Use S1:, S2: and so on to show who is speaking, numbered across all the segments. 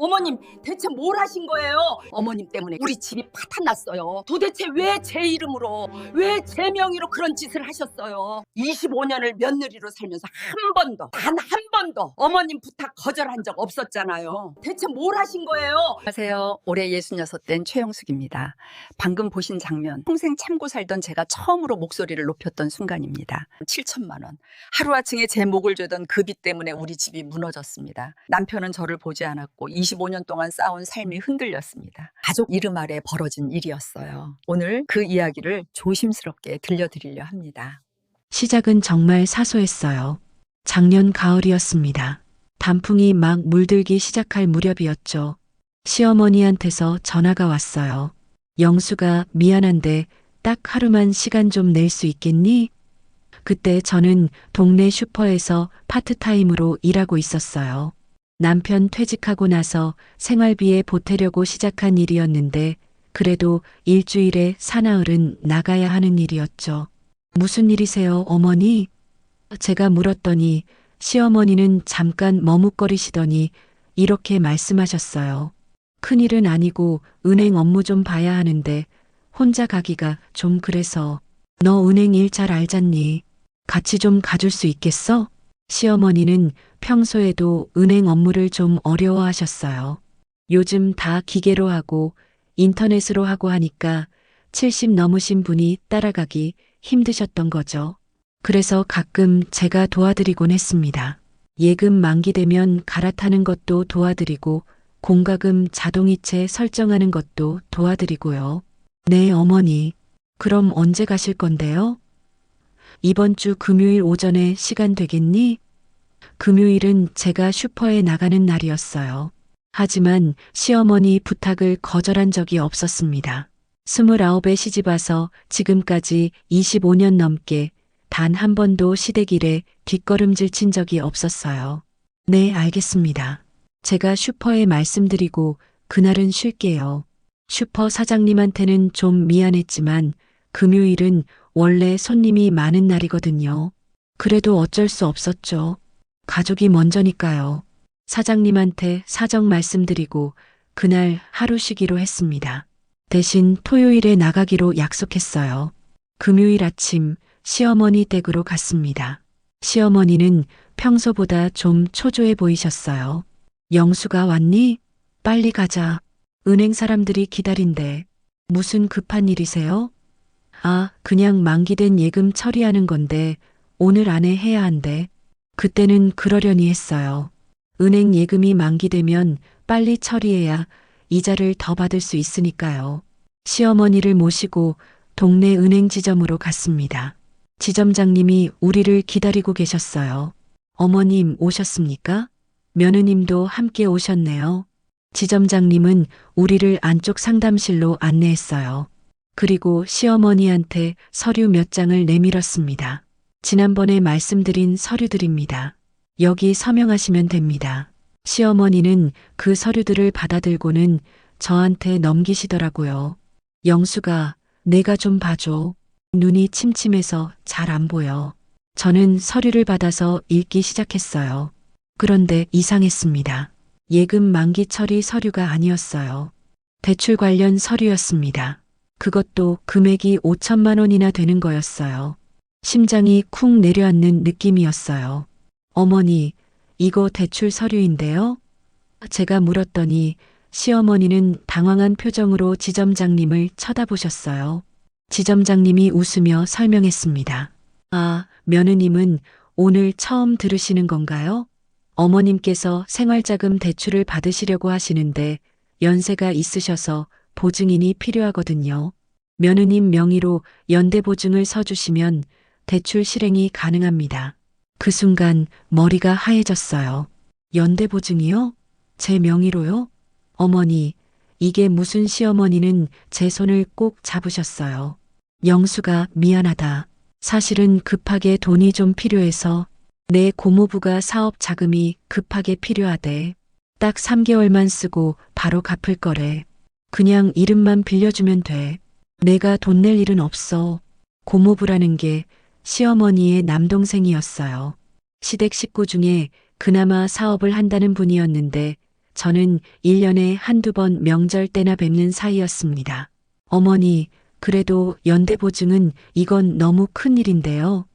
S1: 어머님, 대체 뭘 하신 거예요? 어머님 때문에 우리 집이 파탄났어요. 도대체 왜 제 이름으로, 왜 제 명의로 그런 짓을 하셨어요? 25년을 며느리로 살면서 한 번도, 단 한 번도 어머님 부탁 거절한 적 없었잖아요. 대체 뭘 하신 거예요?
S2: 안녕하세요. 올해 66 된 최영숙입니다. 방금 보신 장면, 평생 참고 살던 제가 처음으로 목소리를 높였던 순간입니다. 7천만 원. 하루아침에 제 목을 조던 그 빚 때문에 우리 집이 무너졌습니다. 남편은 저를 보지 않았고 25년 동안 쌓아온 삶이 흔들렸습니다. 가족 이름 아래 벌어진 일이었어요. 오늘 그 이야기를 조심스럽게 들려드리려 합니다.
S3: 시작은 정말 사소했어요. 작년 가을이었습니다. 단풍이 막 물들기 시작할 무렵이었죠. 시어머니한테서 전화가 왔어요. 영수가 미안한데 딱 하루만 시간 좀 낼 수 있겠니? 그때 저는 동네 슈퍼에서 파트타임으로 일하고 있었어요. 남편 퇴직하고 나서 생활비에 보태려고 시작한 일이었는데 그래도 일주일에 사나흘은 나가야 하는 일이었죠. 무슨 일이세요, 어머니? 제가 물었더니 시어머니는 잠깐 머뭇거리시더니 이렇게 말씀하셨어요. 큰일은 아니고 은행 업무 좀 봐야 하는데 혼자 가기가 좀 그래서. 너 은행 일 잘 알잖니? 같이 좀 가줄 수 있겠어? 시어머니는 평소에도 은행 업무를 좀 어려워하셨어요. 요즘 다 기계로 하고 인터넷으로 하고 하니까 70 넘으신 분이 따라가기 힘드셨던 거죠. 그래서 가끔 제가 도와드리곤 했습니다. 예금 만기되면 갈아타는 것도 도와드리고 공과금 자동이체 설정하는 것도 도와드리고요. 네, 어머니. 그럼 언제 가실 건데요? 이번 주 금요일 오전에 시간 되겠니? 금요일은 제가 슈퍼에 나가는 날이었어요. 하지만 시어머니 부탁을 거절한 적이 없었습니다. 29에 시집와서 지금까지 25년 넘게 단 한 번도 시댁일에 뒷걸음질 친 적이 없었어요. 네, 알겠습니다. 제가 슈퍼에 말씀드리고 그날은 쉴게요. 슈퍼 사장님한테는 좀 미안했지만 금요일은 원래 손님이 많은 날이거든요. 그래도 어쩔 수 없었죠. 가족이 먼저니까요. 사장님한테 사정 말씀드리고 그날 하루 쉬기로 했습니다. 대신 토요일에 나가기로 약속했어요. 금요일 아침 시어머니 댁으로 갔습니다. 시어머니는 평소보다 좀 초조해 보이셨어요. 영수가 왔니? 빨리 가자. 은행 사람들이 기다린대. 무슨 급한 일이세요? 아, 그냥 만기된 예금 처리하는 건데 오늘 안에 해야 한대. 그때는 그러려니 했어요. 은행 예금이 만기되면 빨리 처리해야 이자를 더 받을 수 있으니까요. 시어머니를 모시고 동네 은행 지점으로 갔습니다. 지점장님이 우리를 기다리고 계셨어요. 어머님 오셨습니까? 며느님도 함께 오셨네요. 지점장님은 우리를 안쪽 상담실로 안내했어요. 그리고 시어머니한테 서류 몇 장을 내밀었습니다. 지난번에 말씀드린 서류들입니다. 여기 서명하시면 됩니다. 시어머니는 그 서류들을 받아들고는 저한테 넘기시더라고요. 영수가 내가 좀 봐줘. 눈이 침침해서 잘 안 보여. 저는 서류를 받아서 읽기 시작했어요. 그런데 이상했습니다. 예금 만기 처리 서류가 아니었어요. 대출 관련 서류였습니다. 그것도 금액이 5천만 원이나 되는 거였어요. 심장이 쿵 내려앉는 느낌이었어요. 어머니, 이거 대출 서류인데요? 제가 물었더니 시어머니는 당황한 표정으로 지점장님을 쳐다보셨어요. 지점장님이 웃으며 설명했습니다. 아, 며느님은 오늘 처음 들으시는 건가요? 어머님께서 생활자금 대출을 받으시려고 하시는데 연세가 있으셔서 보증인이 필요하거든요. 며느님 명의로 연대보증을 서주시면 대출 실행이 가능합니다. 그 순간 머리가 하얘졌어요. 연대보증이요? 제 명의로요? 어머니, 이게 무슨 시어머니는 제 손을 꼭 잡으셨어요. 영수가 미안하다. 사실은 급하게 돈이 좀 필요해서 내 고모부가 사업 자금이 급하게 필요하대. 딱 3개월만 쓰고 바로 갚을 거래. 그냥 이름만 빌려주면 돼. 내가 돈 낼 일은 없어. 고모부라는 게 시어머니의 남동생이었어요. 시댁 식구 중에 그나마 사업을 한다는 분이었는데 저는 1년에 한두 번 명절 때나 뵙는 사이였습니다. 어머니, 그래도 연대보증은 이건 너무 큰일인데요.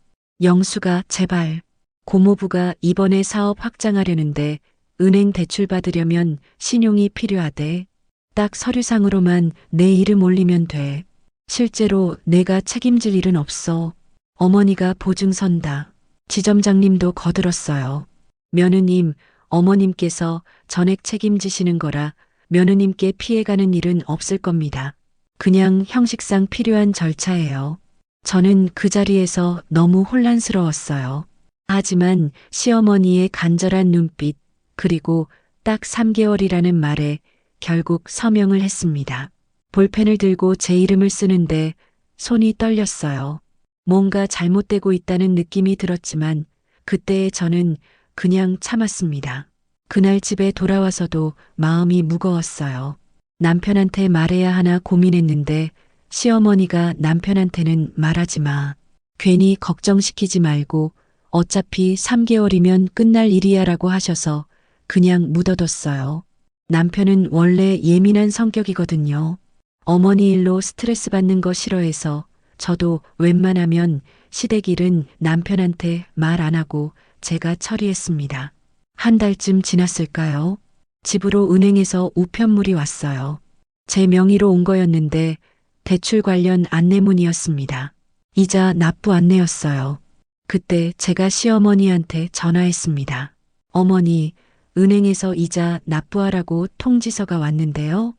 S3: 영수가 제발. 고모부가 이번에 사업 확장하려는데 은행 대출 받으려면 신용이 필요하대. 딱 서류상으로만 내 이름 올리면 돼. 실제로 내가 책임질 일은 없어. 어머니가 보증 선다. 지점장님도 거들었어요. 며느님, 어머님께서 전액 책임지시는 거라 며느님께 피해가는 일은 없을 겁니다. 그냥 형식상 필요한 절차예요. 저는 그 자리에서 너무 혼란스러웠어요. 하지만 시어머니의 간절한 눈빛, 그리고 딱 3개월이라는 말에 결국 서명을 했습니다. 볼펜을 들고 제 이름을 쓰는데 손이 떨렸어요. 뭔가 잘못되고 있다는 느낌이 들었지만 그때의 저는 그냥 참았습니다. 그날 집에 돌아와서도 마음이 무거웠어요. 남편한테 말해야 하나 고민했는데 시어머니가 남편한테는 말하지 마. 괜히 걱정시키지 말고 어차피 3개월이면 끝날 일이야 라고 하셔서 그냥 묻어뒀어요. 남편은 원래 예민한 성격이거든요. 어머니 일로 스트레스 받는 거 싫어해서 저도 웬만하면 시댁 일은 남편한테 말 안 하고 제가 처리했습니다. 한 달쯤 지났을까요? 집으로 은행에서 우편물이 왔어요. 제 명의로 온 거였는데 대출 관련 안내문이었습니다. 이자 납부 안내였어요. 그때 제가 시어머니한테 전화했습니다. 어머니, 은행에서 이자 납부하라고 통지서가 왔는데요.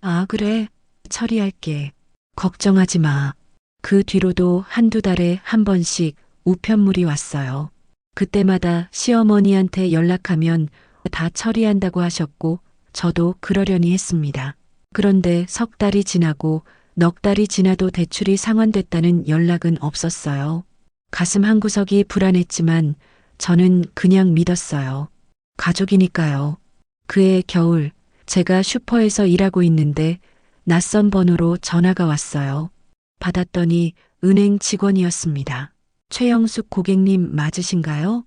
S3: 아, 그래. 처리할게. 걱정하지 마. 그 뒤로도 한두 달에 한 번씩 우편물이 왔어요. 그때마다 시어머니한테 연락하면 다 처리한다고 하셨고 저도 그러려니 했습니다. 그런데 석 달이 지나고 넉 달이 지나도 대출이 상환됐다는 연락은 없었어요. 가슴 한구석이 불안했지만 저는 그냥 믿었어요. 가족이니까요. 그해 겨울 제가 슈퍼에서 일하고 있는데 낯선 번호로 전화가 왔어요. 받았더니 은행 직원이었습니다. 최영숙 고객님 맞으신가요?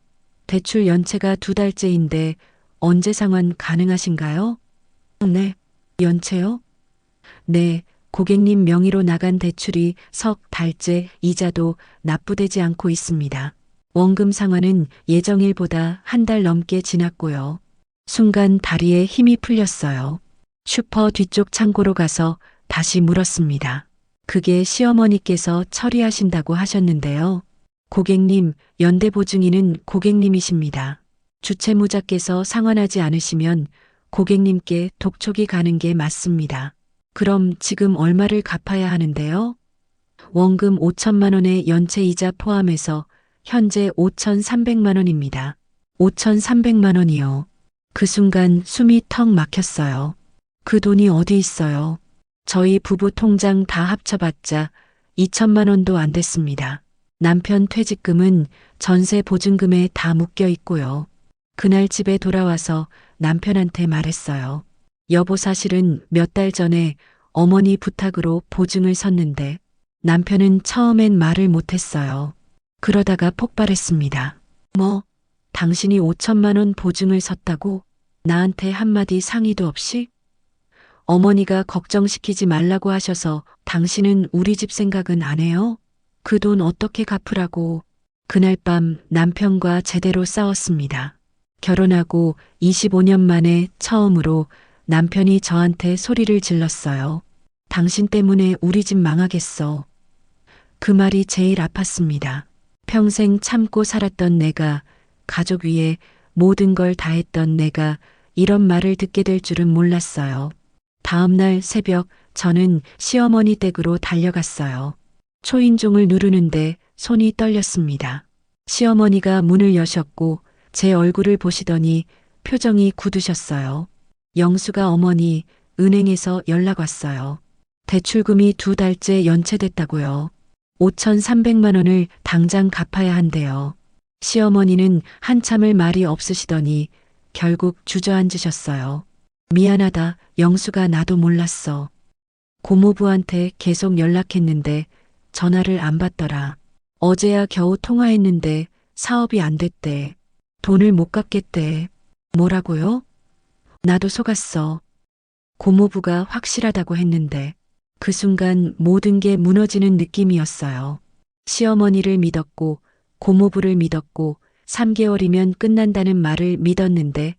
S3: 대출 연체가 2달째인데 언제 상환 가능하신가요? 네. 연체요? 네. 고객님 명의로 나간 대출이 석 달째 이자도 납부되지 않고 있습니다. 원금 상환은 예정일보다 한 달 넘게 지났고요. 순간 다리에 힘이 풀렸어요. 슈퍼 뒤쪽 창고로 가서 다시 물었습니다. 그게 시어머니께서 처리하신다고 하셨는데요. 고객님, 연대보증인은 고객님이십니다. 주채무자께서 상환하지 않으시면 고객님께 독촉이 가는 게 맞습니다. 그럼 지금 얼마를 갚아야 하는데요? 원금 5천만 원의 연체 이자 포함해서 현재 5,300만 원입니다. 5,300만 원이요. 그 순간 숨이 턱 막혔어요. 그 돈이 어디 있어요? 저희 부부 통장 다 합쳐봤자 2천만 원도 안 됐습니다. 남편 퇴직금은 전세 보증금에 다 묶여 있고요. 그날 집에 돌아와서 남편한테 말했어요. 여보, 사실은 몇 달 전에 어머니 부탁으로 보증을 섰는데 남편은 처음엔 말을 못했어요. 그러다가 폭발했습니다. 뭐? 당신이 5천만 원 보증을 섰다고? 나한테 한마디 상의도 없이? 어머니가 걱정시키지 말라고 하셔서 당신은 우리 집 생각은 안 해요? 그 돈 어떻게 갚으라고? 그날 밤 남편과 제대로 싸웠습니다. 결혼하고 25년 만에 처음으로 남편이 저한테 소리를 질렀어요. 당신 때문에 우리 집 망하겠어. 그 말이 제일 아팠습니다. 평생 참고 살았던 내가, 가족 위에 모든 걸 다했던 내가 이런 말을 듣게 될 줄은 몰랐어요. 다음 날 새벽 저는 시어머니 댁으로 달려갔어요. 초인종을 누르는데 손이 떨렸습니다. 시어머니가 문을 여셨고 제 얼굴을 보시더니 표정이 굳으셨어요. 영수가 어머니, 은행에서 연락 왔어요. 대출금이 2달째 연체됐다고요. 5,300만 원을 당장 갚아야 한대요. 시어머니는 한참을 말이 없으시더니 결국 주저앉으셨어요. 미안하다, 영수가, 나도 몰랐어. 고모부한테 계속 연락했는데 전화를 안 받더라. 어제야 겨우 통화했는데 사업이 안 됐대. 돈을 못 갚겠대. 뭐라고요? 나도 속았어. 고모부가 확실하다고 했는데 그 순간 모든 게 무너지는 느낌이었어요. 시어머니를 믿었고 고모부를 믿었고 3개월이면 끝난다는 말을 믿었는데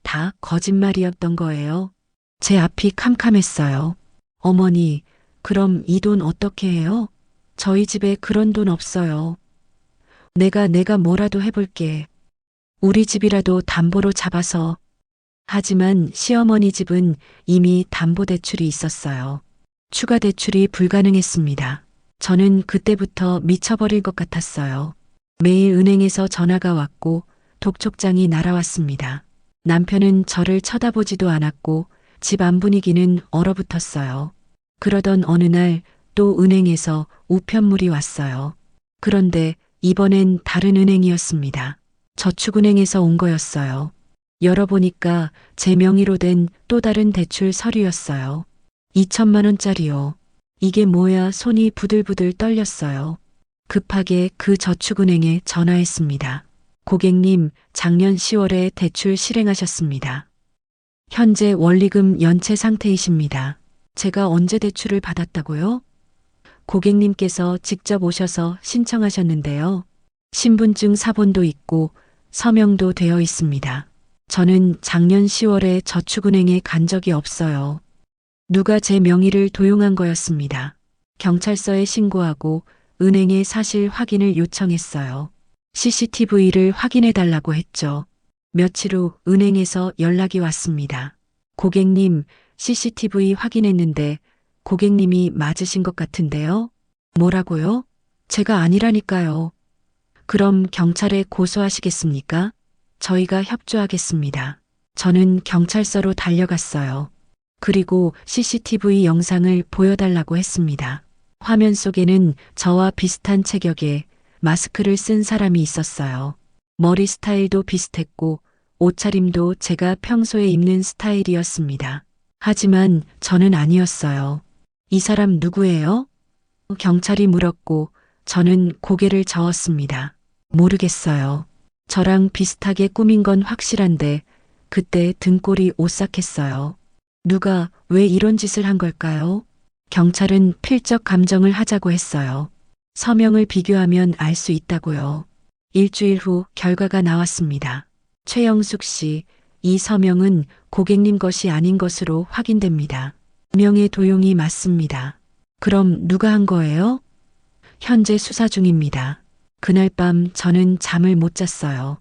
S3: 다 거짓말이었던 거예요. 제 앞이 캄캄했어요. 어머니, 그럼 이 돈 어떻게 해요? 저희 집에 그런 돈 없어요. 내가 뭐라도 해볼게. 우리 집이라도 담보로 잡아서. 하지만 시어머니 집은 이미 담보대출이 있었어요. 추가 대출이 불가능했습니다. 저는 그때부터 미쳐버릴 것 같았어요. 매일 은행에서 전화가 왔고 독촉장이 날아왔습니다. 남편은 저를 쳐다보지도 않았고 집 안 분위기는 얼어붙었어요. 그러던 어느 날 또 은행에서 우편물이 왔어요. 그런데 이번엔 다른 은행이었습니다. 저축은행에서 온 거였어요. 열어보니까 제 명의로 된 또 다른 대출 서류였어요. 2천만 원짜리요. 이게 뭐야, 손이 부들부들 떨렸어요. 급하게 그 저축은행에 전화했습니다. 고객님, 작년 10월에 대출 실행하셨습니다. 현재 원리금 연체 상태이십니다. 제가 언제 대출을 받았다고요? 고객님께서 직접 오셔서 신청하셨는데요. 신분증 사본도 있고 서명도 되어 있습니다. 저는 작년 10월에 저축은행에 간 적이 없어요. 누가 제 명의를 도용한 거였습니다. 경찰서에 신고하고 은행에 사실 확인을 요청했어요. CCTV를 확인해 달라고 했죠. 며칠 후 은행에서 연락이 왔습니다. 고객님, CCTV 확인했는데 고객님이 맞으신 것 같은데요? 뭐라고요? 제가 아니라니까요. 그럼 경찰에 고소하시겠습니까? 저희가 협조하겠습니다. 저는 경찰서로 달려갔어요. 그리고 CCTV 영상을 보여달라고 했습니다. 화면 속에는 저와 비슷한 체격에 마스크를 쓴 사람이 있었어요. 머리 스타일도 비슷했고 옷차림도 제가 평소에 입는 스타일이었습니다. 하지만 저는 아니었어요. 이 사람 누구예요? 경찰이 물었고 저는 고개를 저었습니다. 모르겠어요. 저랑 비슷하게 꾸민 건 확실한데 그때 등골이 오싹했어요. 누가 왜 이런 짓을 한 걸까요? 경찰은 필적 감정을 하자고 했어요. 서명을 비교하면 알 수 있다고요. 일주일 후 결과가 나왔습니다. 최영숙 씨, 이 서명은 고객님 것이 아닌 것으로 확인됩니다. 명의 도용이 맞습니다. 그럼 누가 한 거예요? 현재 수사 중입니다. 그날 밤 저는 잠을 못 잤어요.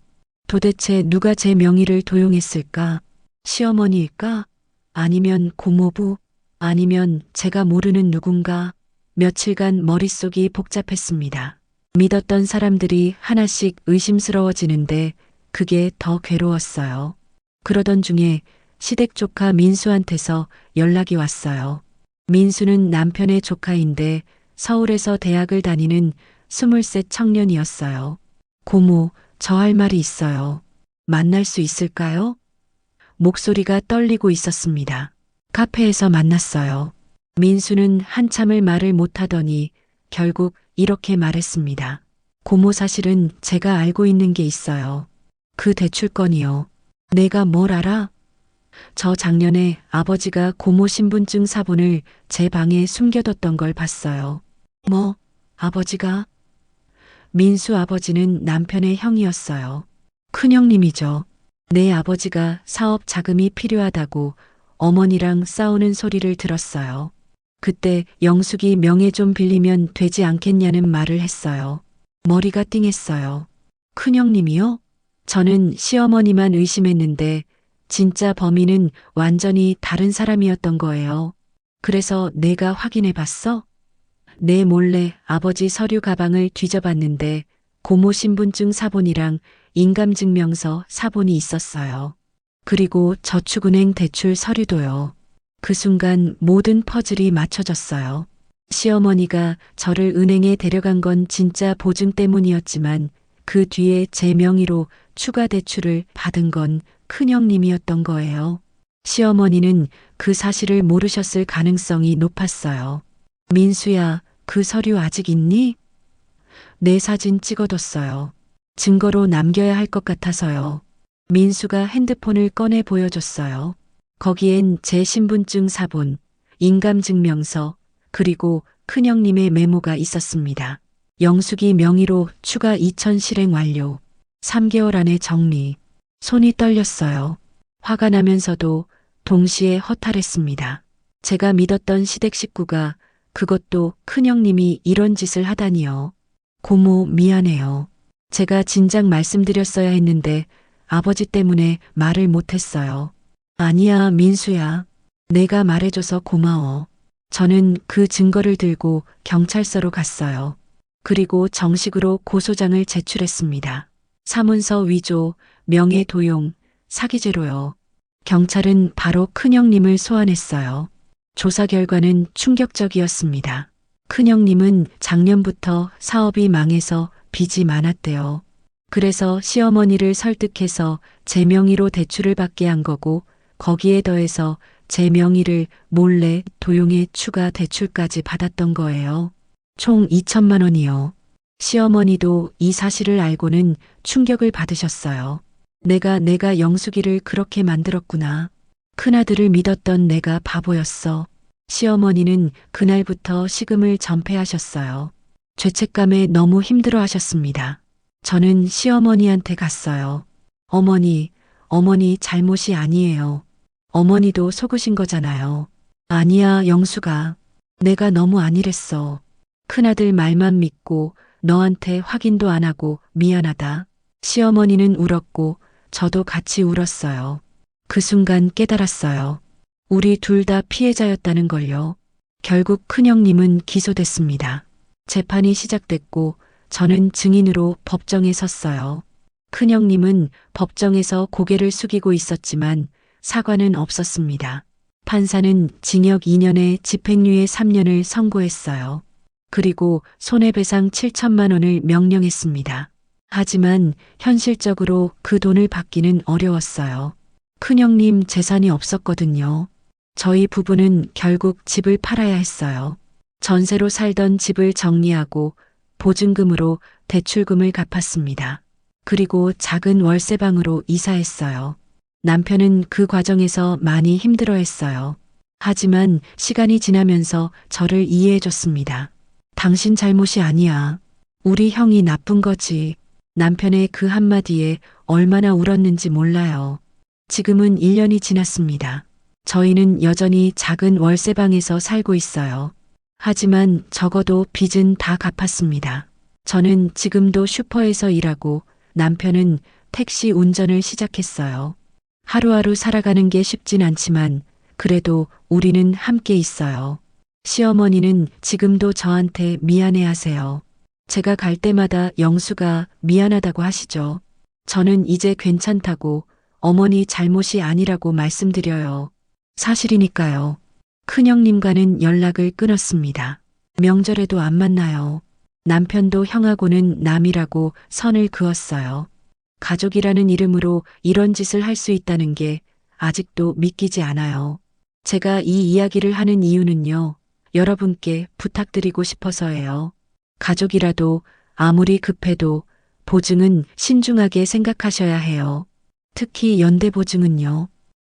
S3: 도대체 누가 제 명의를 도용했을까? 시어머니일까? 아니면 고모부? 아니면 제가 모르는 누군가? 며칠간 머릿속이 복잡했습니다. 믿었던 사람들이 하나씩 의심스러워지는데 그게 더 괴로웠어요. 그러던 중에 시댁 조카 민수한테서 연락이 왔어요. 민수는 남편의 조카인데 서울에서 대학을 다니는 23 청년이었어요. 고모, 저 할 말이 있어요. 만날 수 있을까요? 목소리가 떨리고 있었습니다. 카페에서 만났어요. 민수는 한참을 말을 못하더니 결국 이렇게 말했습니다. 고모, 사실은 제가 알고 있는 게 있어요. 그 대출건이요. 내가 뭘 알아? 저 작년에 아버지가 고모 신분증 사본을 제 방에 숨겨뒀던 걸 봤어요. 뭐, 아버지가? 민수 아버지는 남편의 형이었어요. 큰형님이죠. 내 아버지가 사업 자금이 필요하다고 어머니랑 싸우는 소리를 들었어요. 그때 영숙이 명예 좀 빌리면 되지 않겠냐는 말을 했어요. 머리가 띵했어요. 큰형님이요? 저는 시어머니만 의심했는데 진짜 범인은 완전히 다른 사람이었던 거예요. 그래서 내가 확인해 봤어? 내 몰래 아버지 서류 가방을 뒤져봤는데 고모 신분증 사본이랑 인감증명서 사본이 있었어요. 그리고 저축은행 대출 서류도요. 그 순간 모든 퍼즐이 맞춰졌어요. 시어머니가 저를 은행에 데려간 건 진짜 보증 때문이었지만 그 뒤에 제 명의로 추가 대출을 받은 건 큰형님이었던 거예요. 시어머니는 그 사실을 모르셨을 가능성이 높았어요. 민수야, 그 서류 아직 있니? 내 사진 찍어뒀어요. 증거로 남겨야 할 것 같아서요. 민수가 핸드폰을 꺼내 보여줬어요. 거기엔 제 신분증 사본, 인감증명서, 그리고 큰형님의 메모가 있었습니다. 영숙이 명의로 추가 2천 실행 완료. 3개월 안에 정리. 손이 떨렸어요. 화가 나면서도 동시에 허탈했습니다. 제가 믿었던 시댁 식구가 그것도 큰형님이 이런 짓을 하다니요. 고모 미안해요. 제가 진작 말씀드렸어야 했는데 아버지 때문에 말을 못했어요. 아니야, 민수야. 내가 말해줘서 고마워. 저는 그 증거를 들고 경찰서로 갔어요. 그리고 정식으로 고소장을 제출했습니다. 사문서 위조, 명예 도용, 사기죄로요. 경찰은 바로 큰형님을 소환했어요. 조사 결과는 충격적이었습니다. 큰형님은 작년부터 사업이 망해서 빚이 많았대요. 그래서 시어머니를 설득해서 제 명의로 대출을 받게 한 거고 거기에 더해서 제 명의를 몰래 도용해 추가 대출까지 받았던 거예요. 총 2천만 원이요. 시어머니도 이 사실을 알고는 충격을 받으셨어요. 내가 영숙이를 그렇게 만들었구나. 큰아들을 믿었던 내가 바보였어. 시어머니는 그날부터 식음을 전폐하셨어요. 죄책감에 너무 힘들어 하셨습니다. 저는 시어머니한테 갔어요. 어머니 잘못이 아니에요. 어머니도 속으신 거잖아요. 아니야, 영숙아. 내가 너무 안일했어. 큰아들 말만 믿고 너한테 확인도 안 하고 미안하다. 시어머니는 울었고 저도 같이 울었어요. 그 순간 깨달았어요. 우리 둘 다 피해자였다는 걸요. 결국 큰형님은 기소됐습니다. 재판이 시작됐고 저는 증인으로 법정에 섰어요. 큰형님은 법정에서 고개를 숙이고 있었지만 사과는 없었습니다. 판사는 징역 2년에 집행유예 3년을 선고했어요. 그리고 손해배상 7천만 원을 명령했습니다. 하지만 현실적으로 그 돈을 받기는 어려웠어요. 큰형님 재산이 없었거든요. 저희 부부는 결국 집을 팔아야 했어요. 전세로 살던 집을 정리하고 보증금으로 대출금을 갚았습니다. 그리고 작은 월세방으로 이사했어요. 남편은 그 과정에서 많이 힘들어했어요. 하지만 시간이 지나면서 저를 이해해줬습니다. 당신 잘못이 아니야. 우리 형이 나쁜 거지. 남편의 그 한마디에 얼마나 울었는지 몰라요. 지금은 1년이 지났습니다. 저희는 여전히 작은 월세방에서 살고 있어요. 하지만 적어도 빚은 다 갚았습니다. 저는 지금도 슈퍼에서 일하고 남편은 택시 운전을 시작했어요. 하루하루 살아가는 게 쉽진 않지만 그래도 우리는 함께 있어요. 시어머니는 지금도 저한테 미안해 하세요. 제가 갈 때마다 영수가 미안하다고 하시죠. 저는 이제 괜찮다고 어머니 잘못이 아니라고 말씀드려요. 사실이니까요. 큰형님과는 연락을 끊었습니다. 명절에도 안 만나요. 남편도 형하고는 남이라고 선을 그었어요. 가족이라는 이름으로 이런 짓을 할 수 있다는 게 아직도 믿기지 않아요. 제가 이 이야기를 하는 이유는요. 여러분께 부탁드리고 싶어서예요. 가족이라도 아무리 급해도 보증은 신중하게 생각하셔야 해요. 특히 연대보증은요.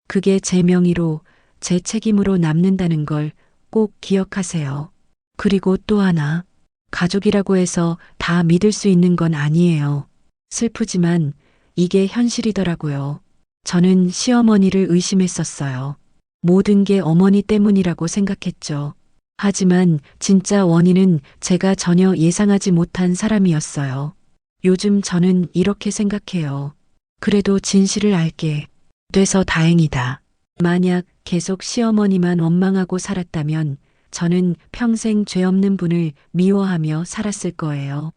S3: 그게 제 명의로 제 책임으로 남는다는 걸 꼭 기억하세요. 그리고 또 하나, 가족이라고 해서 다 믿을 수 있는 건 아니에요. 슬프지만 이게 현실이더라고요. 저는 시어머니를 의심했었어요. 모든 게 어머니 때문이라고 생각했죠. 하지만 진짜 원인은 제가 전혀 예상하지 못한 사람이었어요. 요즘 저는 이렇게 생각해요. 그래도 진실을 알게 돼서 다행이다. 만약 계속 시어머니만 원망하고 살았다면 저는 평생 죄 없는 분을 미워하며 살았을 거예요.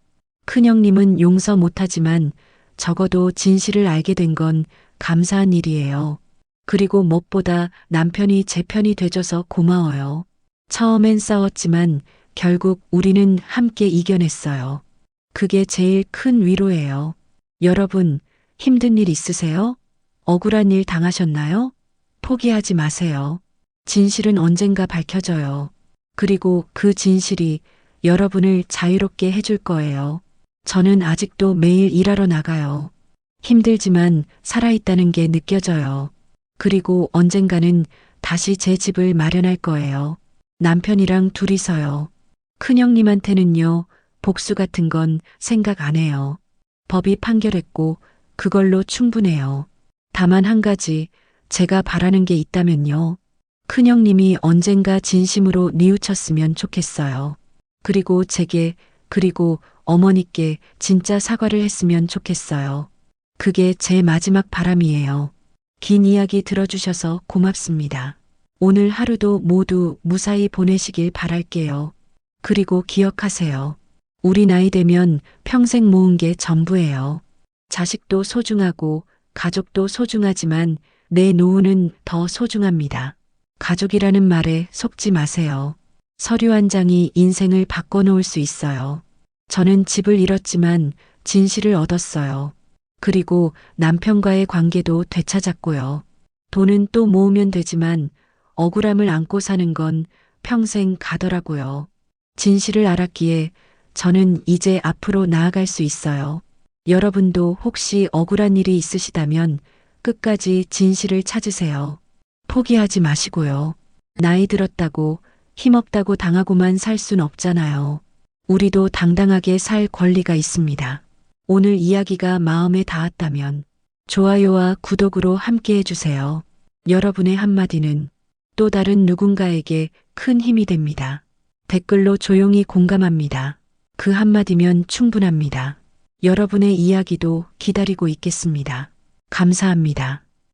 S3: 큰형님은 용서 못하지만 적어도 진실을 알게 된 건 감사한 일이에요. 그리고 무엇보다 남편이 제 편이 돼줘서 고마워요. 처음엔 싸웠지만 결국 우리는 함께 이겨냈어요. 그게 제일 큰 위로예요. 여러분, 힘든 일 있으세요? 억울한 일 당하셨나요? 포기하지 마세요. 진실은 언젠가 밝혀져요. 그리고 그 진실이 여러분을 자유롭게 해줄 거예요. 저는 아직도 매일 일하러 나가요. 힘들지만 살아있다는 게 느껴져요. 그리고 언젠가는 다시 제 집을 마련할 거예요. 남편이랑 둘이서요. 큰형님한테는요, 복수 같은 건 생각 안 해요. 법이 판결했고 그걸로 충분해요. 다만 한 가지 제가 바라는 게 있다면요. 큰형님이 언젠가 진심으로 뉘우쳤으면 좋겠어요. 그리고 제게, 그리고 어머니께 진짜 사과를 했으면 좋겠어요. 그게 제 마지막 바람이에요. 긴 이야기 들어주셔서 고맙습니다. 오늘 하루도 모두 무사히 보내시길 바랄게요. 그리고 기억하세요. 우리 나이 되면 평생 모은 게 전부예요. 자식도 소중하고 가족도 소중하지만 내 노후는 더 소중합니다. 가족이라는 말에 속지 마세요. 서류 한 장이 인생을 바꿔놓을 수 있어요. 저는 집을 잃었지만 진실을 얻었어요. 그리고 남편과의 관계도 되찾았고요. 돈은 또 모으면 되지만 억울함을 안고 사는 건 평생 가더라고요. 진실을 알았기에 저는 이제 앞으로 나아갈 수 있어요. 여러분도 혹시 억울한 일이 있으시다면 끝까지 진실을 찾으세요. 포기하지 마시고요. 나이 들었다고 힘없다고 당하고만 살 순 없잖아요. 우리도 당당하게 살 권리가 있습니다. 오늘 이야기가 마음에 닿았다면 좋아요와 구독으로 함께 해주세요. 여러분의 한마디는 또 다른 누군가에게 큰 힘이 됩니다. 댓글로 조용히 공감합니다. 그 한마디면 충분합니다. 여러분의 이야기도 기다리고 있겠습니다. 감사합니다.